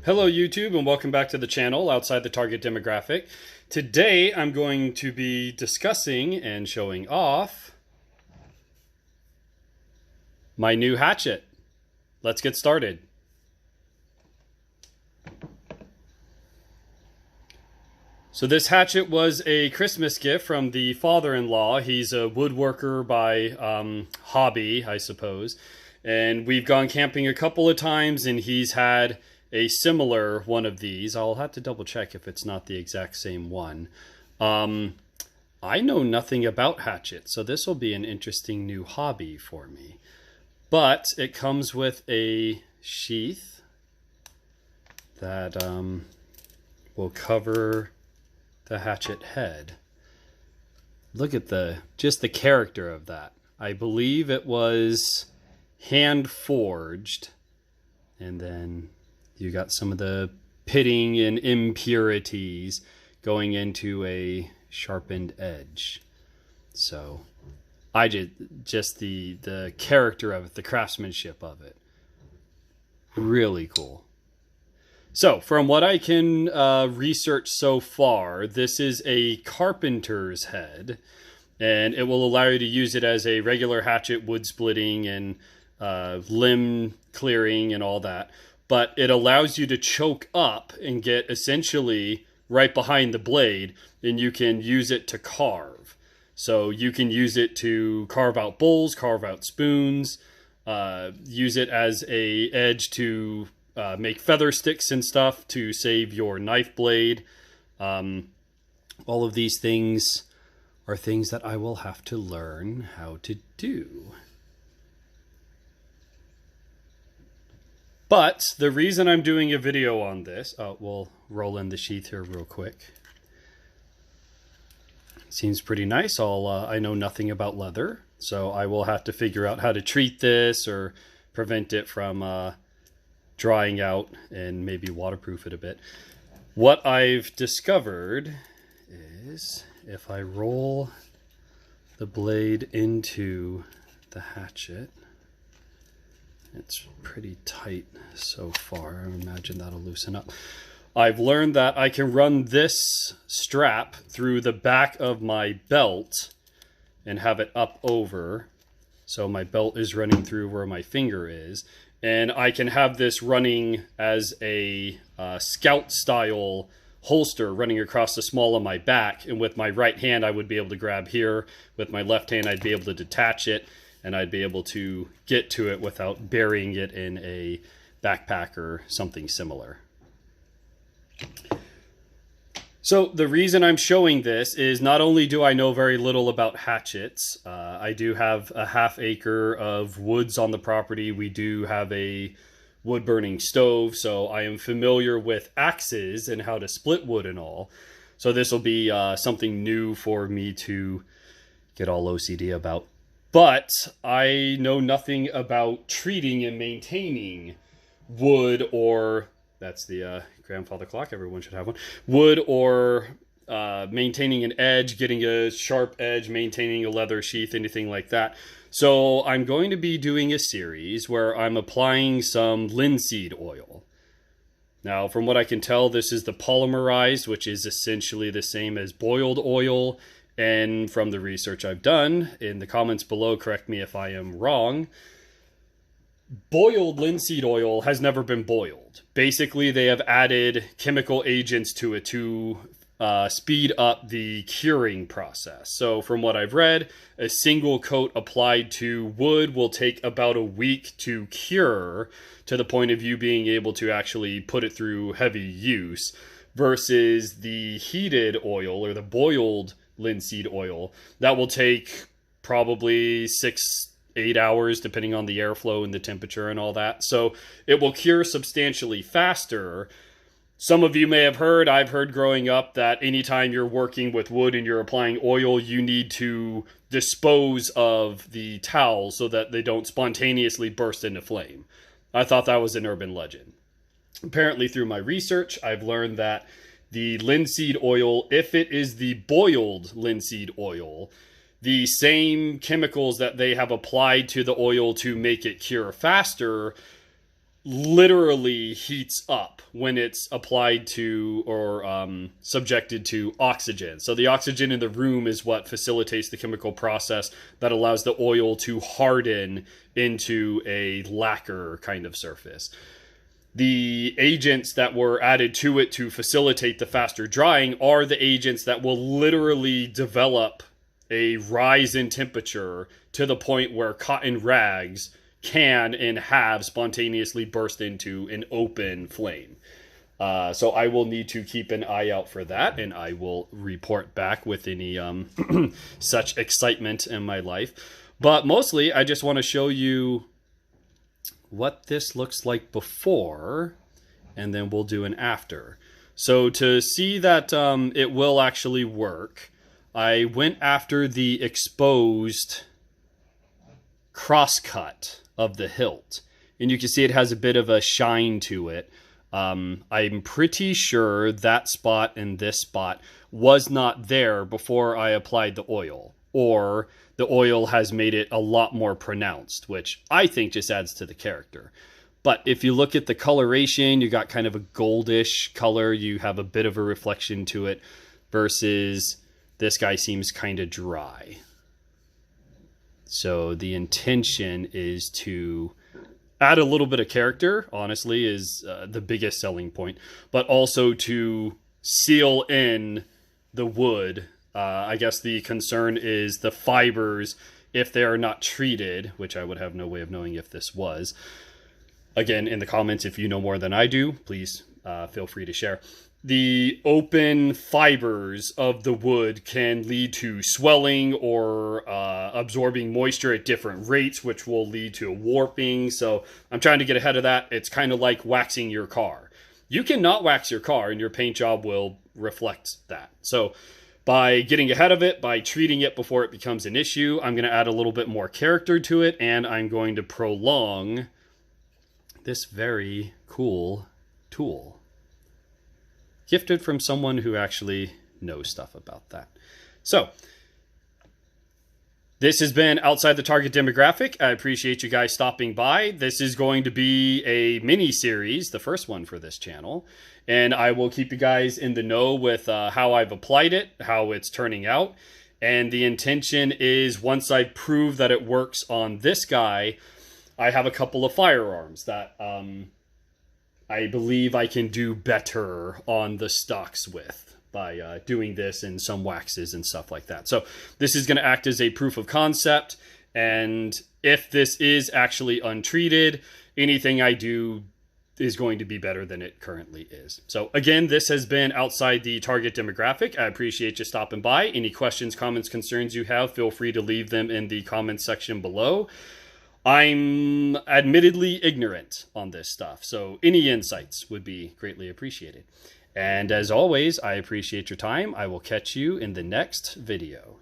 Hello YouTube and welcome back to the channel outside the target demographic. Today I'm going to be discussing and showing off my new hatchet. Let's get started. So this hatchet was a Christmas gift from the father-in-law. He's a woodworker by hobby, I suppose. And we've gone camping a couple of times and he's had a similar one of these. I'll have to double check if it's not the exact same one. I know nothing about hatchets, so this will be an interesting new hobby for me. But it comes with a sheath that will cover the hatchet head. Look at just the character of that. I believe it was hand forged, and then you got some of the pitting and impurities going into a sharpened edge. So I just the character of it, the craftsmanship of it, really cool. So from what I can research so far, this is a carpenter's head, and it will allow you to use it as a regular hatchet, wood splitting and limb clearing and all that. But it allows you to choke up and get essentially right behind the blade, and you can use it to carve. So you can use it to carve out bowls, carve out spoons, use it as a edge to make feather sticks and stuff to save your knife blade. All of these things are things that I will have to learn how to do. But the reason I'm doing a video on this, we'll roll in the sheath here real quick. Seems pretty nice. I know nothing about leather, so I will have to figure out how to treat this or prevent it from drying out and maybe waterproof it a bit. What I've discovered is if I roll the blade into the hatchet, it's pretty tight so far. I imagine that'll loosen up. I've learned that I can run this strap through the back of my belt and have it up over. So my belt is running through where my finger is. And I can have this running as a scout style holster running across the small of my back. And with my right hand, I would be able to grab here. With my left hand, I'd be able to detach it. And I'd be able to get to it without burying it in a backpack or something similar. So the reason I'm showing this is not only do I know very little about hatchets, I do have a ½ acre of woods on the property. We do have a wood burning stove, so I am familiar with axes and how to split wood and all. So this will be something new for me to get all OCD about. But I know nothing about treating and maintaining wood, or that's the grandfather clock, everyone should have one, wood, or maintaining an edge, getting a sharp edge, maintaining a leather sheath, anything like that. So I'm going to be doing a series where I'm applying some linseed oil. Now, from what I can tell, this is the polymerized, which is essentially the same as boiled oil. And from the research I've done, in the comments below, correct me if I am wrong, boiled linseed oil has never been boiled. Basically, they have added chemical agents to it to speed up the curing process. So from what I've read, a single coat applied to wood will take about a week to cure, to the point of you being able to actually put it through heavy use, versus the heated oil or the boiled linseed oil that will take probably 6-8 hours depending on the airflow and the temperature and all that. So it will cure substantially faster. Some of you may have heard, I've heard growing up, that anytime you're working with wood and you're applying oil, you need to dispose of the towels so that they don't spontaneously burst into flame. I thought that was an urban legend. Apparently through my research, I've learned that the linseed oil, if it is the boiled linseed oil, the same chemicals that they have applied to the oil to make it cure faster literally heats up when it's applied to or subjected to oxygen. So the oxygen in the room is what facilitates the chemical process that allows the oil to harden into a lacquer kind of surface. The agents that were added to it to facilitate the faster drying are the agents that will literally develop a rise in temperature to the point where cotton rags can and have spontaneously burst into an open flame. So I will need to keep an eye out for that, and I will report back with any such excitement in my life. But mostly, I just want to show you what this looks like before, and then we'll do an after. So to see that it will actually work, I went after the exposed crosscut of the hilt, and you can see it has a bit of a shine to it. I'm pretty sure that spot and this spot was not there before I applied the oil, or the oil has made it a lot more pronounced, which I think just adds to the character. But if you look at the coloration, you got kind of a goldish color, you have a bit of a reflection to it, versus this guy seems kind of dry. So the intention is to add a little bit of character, honestly, is the biggest selling point, but also to seal in the wood. I guess the concern is the fibers, if they are not treated, which I would have no way of knowing if this was. Again, in the comments, if you know more than I do, please feel free to share. The open fibers of the wood can lead to swelling or absorbing moisture at different rates, which will lead to warping. So I'm trying to get ahead of that. It's kind of like waxing your car. You cannot wax your car, and your paint job will reflect that. So by getting ahead of it, by treating it before it becomes an issue, I'm going to add a little bit more character to it, and I'm going to prolong this very cool tool. Gifted from someone who actually knows stuff about that. So, this has been Outside the Target Demographic. I appreciate you guys stopping by. This is going to be a mini-series, the first one for this channel. And I will keep you guys in the know with how I've applied it, how it's turning out. And the intention is, once I prove that it works on this guy, I have a couple of firearms that I believe I can do better on the stocks with by doing this in some waxes and stuff like that. So this is going to act as a proof of concept, and if this is actually untreated, anything I do is going to be better than it currently is. So again, this has been Outside the Target Demographic. I appreciate you stopping by. Any questions, comments, concerns you have, feel free to leave them in the comments section below. I'm admittedly ignorant on this stuff, so any insights would be greatly appreciated. And as always, I appreciate your time. I will catch you in the next video.